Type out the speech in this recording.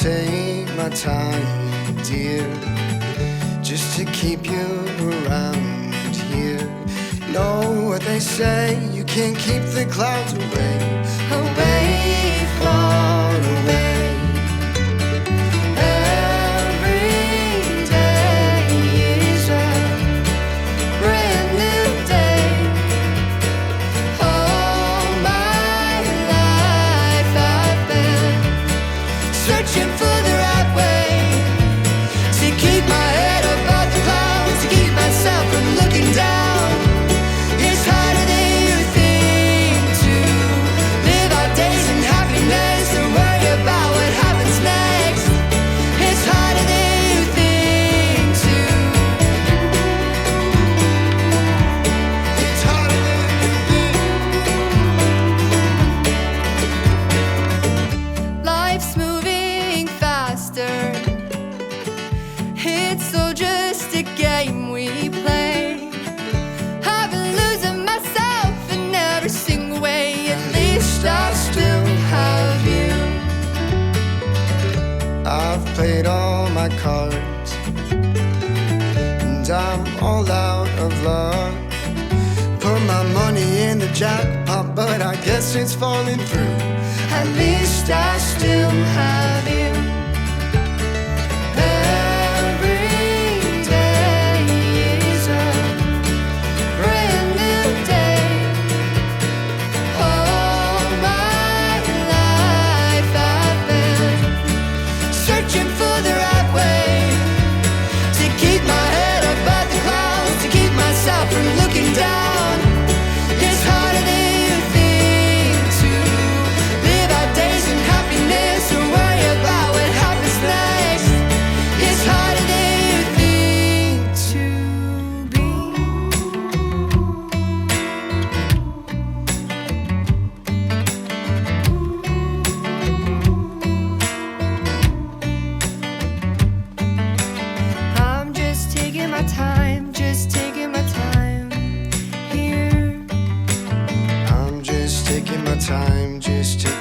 take my time, dear, just to keep you around here. Know what they say, you can't keep the clouds away, away, far away. Played all my cards, and I'm all out of luck. Put my money in the jackpot, but I guess it's falling through. At least I still have you. Time, just taking